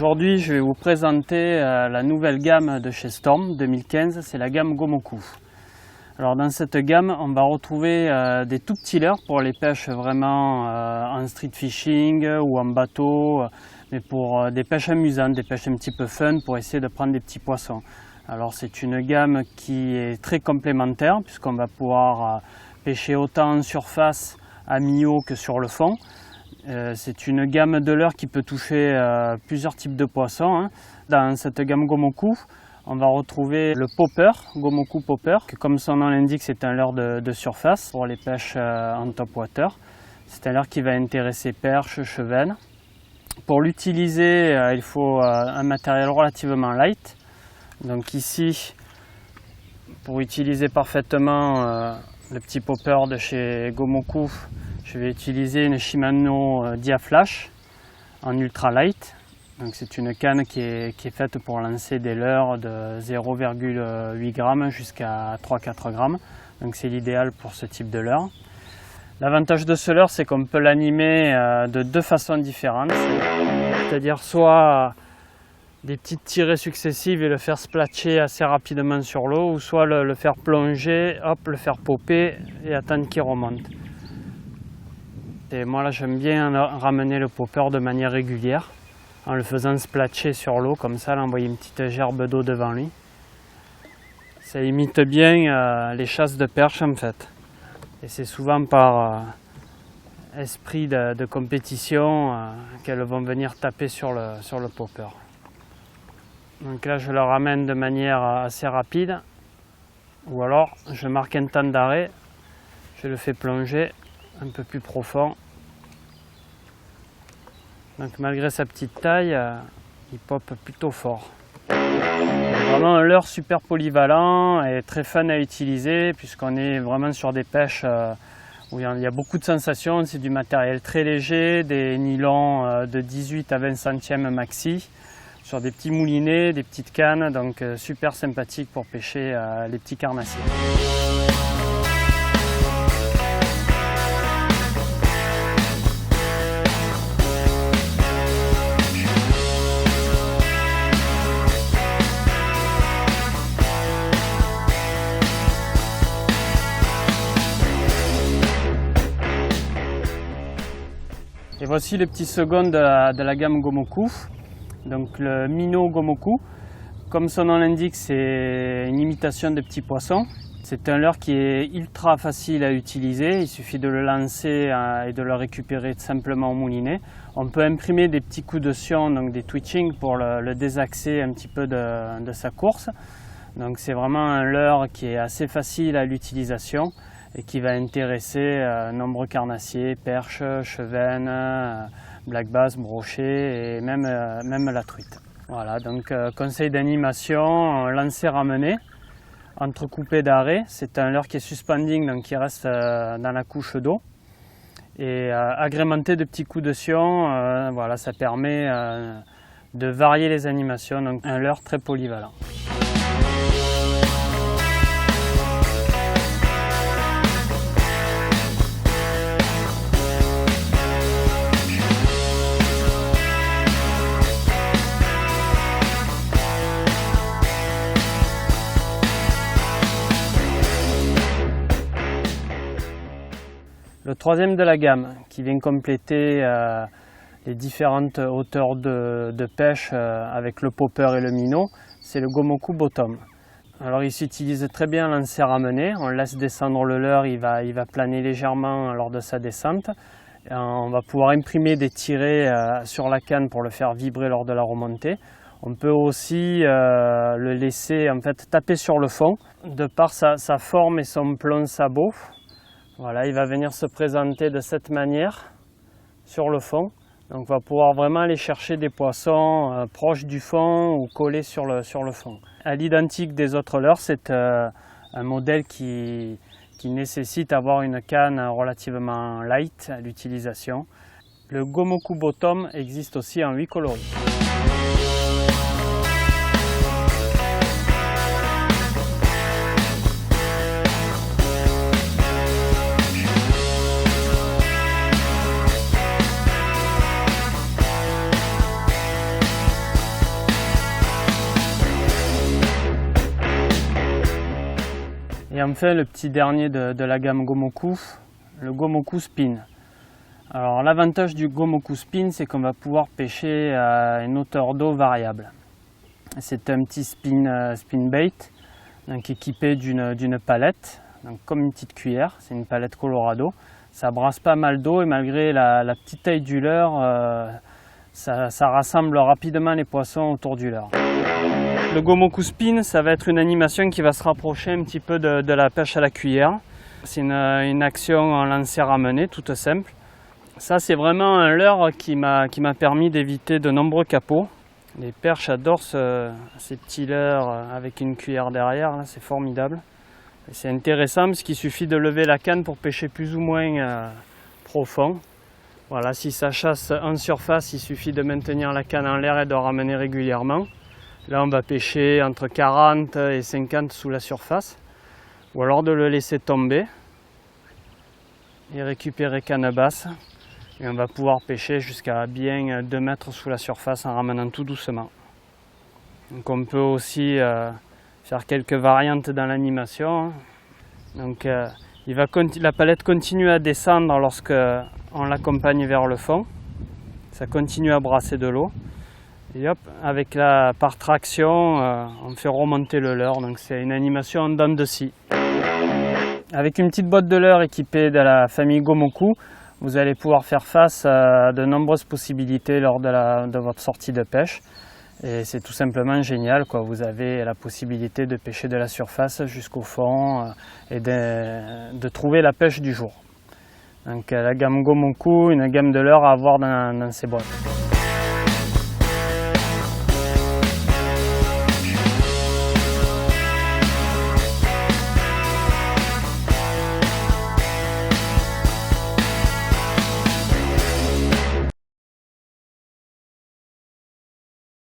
Aujourd'hui, je vais vous présenter la nouvelle gamme de chez Storm 2015, c'est la gamme Gomoku. Alors dans cette gamme, on va retrouver des tout petits leurres pour les pêches vraiment en street fishing ou en bateau, mais pour des pêches amusantes, des pêches un petit peu fun pour essayer de prendre des petits poissons. Alors c'est une gamme qui est très complémentaire puisqu'on va pouvoir pêcher autant en surface à mi-eau que sur le fond. C'est une gamme de leurres qui peut toucher plusieurs types de poissons. Dans cette gamme Gomoku, on va retrouver le popper, Gomoku popper, que comme son nom l'indique, c'est un leurre de surface pour les pêches en top water. C'est un leurre qui va intéresser perches, chevennes. Pour l'utiliser, il faut un matériel relativement light. Donc ici, pour utiliser parfaitement le petit popper de chez Gomoku, je vais utiliser une Shimano Diaflash en ultra light. C'est une canne qui est faite pour lancer des leurres de 0,8 g jusqu'à 3-4 g. Donc c'est l'idéal pour ce type de leurre. L'avantage de ce leurre, c'est qu'on peut l'animer de deux façons différentes. C'est-à-dire soit des petites tirées successives et le faire splatcher assez rapidement sur l'eau, ou soit le faire plonger, hop, le faire popper et attendre qu'il remonte. Et moi là j'aime bien ramener le popper de manière régulière en le faisant splatcher sur l'eau, comme ça, envoyer une petite gerbe d'eau devant lui. Ça imite bien les chasses de perches en fait. Et c'est souvent par esprit de compétition qu'elles vont venir taper sur le popper. Donc là je le ramène de manière assez rapide, ou alors je marque un temps d'arrêt, je le fais plonger un peu plus profond. Donc malgré sa petite taille, il pop plutôt fort. C'est vraiment un leurre super polyvalent et très fun à utiliser puisqu'on est vraiment sur des pêches où il y a beaucoup de sensations. C'est du matériel très léger, des nylons de 18 à 20 centièmes maxi, sur des petits moulinets, des petites cannes, donc super sympathique pour pêcher les petits carnassiers. Et voici le petit second de la gamme Gomoku, donc le Minnow Gomoku. Comme son nom l'indique, c'est une imitation de petits poissons. C'est un leurre qui est ultra facile à utiliser, il suffit de le lancer et de le récupérer simplement au moulinet. On peut imprimer des petits coups de sion, donc des twitching pour le désaxer un petit peu de sa course. Donc c'est vraiment un leurre qui est assez facile à l'utilisation et qui va intéresser nombreux carnassiers, perches, chevennes, black bass, brochet et même la truite. Voilà, donc conseil d'animation, lancer-ramener, entrecoupé d'arrêt. C'est un leurre qui est suspending, donc qui reste dans la couche d'eau. Et agrémenté de petits coups de sion, voilà, ça permet de varier les animations, donc un leurre très polyvalent. Le troisième de la gamme qui vient compléter les différentes hauteurs de pêche avec le popper et le minnow, c'est le Gomoku Bottom. Alors il s'utilise très bien en lancer-ramener, on laisse descendre le leurre, il va planer légèrement lors de sa descente. Et on va pouvoir imprimer des tirets sur la canne pour le faire vibrer lors de la remontée. On peut aussi le laisser en fait taper sur le fond, de par sa forme et son plomb sabot. Voilà, il va venir se présenter de cette manière sur le fond. Donc on va pouvoir vraiment aller chercher des poissons proches du fond ou collés sur le fond. À l'identique des autres leurres, c'est un modèle qui nécessite d'avoir une canne relativement light à l'utilisation. Le Gomoku Bottom existe aussi en 8 coloris. Et enfin le petit dernier de la gamme Gomoku, le Gomoku Spin. Alors l'avantage du Gomoku Spin, c'est qu'on va pouvoir pêcher à une hauteur d'eau variable. C'est un petit spin bait, donc équipé d'une palette, donc comme une petite cuillère, c'est une palette Colorado. Ça brasse pas mal d'eau et malgré la petite taille du leurre, ça rassemble rapidement les poissons autour du leurre. Le Gomoku Spin, ça va être une animation qui va se rapprocher un petit peu de la pêche à la cuillère. C'est une action en lancer ramené, toute simple. Ça, c'est vraiment un leurre qui m'a permis d'éviter de nombreux capots. Les perches adorent ces petits leurres avec une cuillère derrière, c'est formidable. C'est intéressant parce qu'il suffit de lever la canne pour pêcher plus ou moins profond. Voilà, si ça chasse en surface, il suffit de maintenir la canne en l'air et de ramener régulièrement. Là, on va pêcher entre 40 et 50 sous la surface. Ou alors de le laisser tomber et récupérer canne basse. Et on va pouvoir pêcher jusqu'à bien 2 mètres sous la surface en ramenant tout doucement. Donc on peut aussi faire quelques variantes dans l'animation. Donc la palette continue à descendre lorsqu'on l'accompagne vers le fond. Ça continue à brasser de l'eau. Et hop, par traction, on fait remonter le leurre. Donc c'est une animation en dents de scie. Avec une petite boîte de leurre équipée de la famille Gomoku, vous allez pouvoir faire face à de nombreuses possibilités lors de votre sortie de pêche. Et c'est tout simplement génial, quoi. Vous avez la possibilité de pêcher de la surface jusqu'au fond et de trouver la pêche du jour. Donc la gamme Gomoku, une gamme de leurres à avoir dans ces boîtes.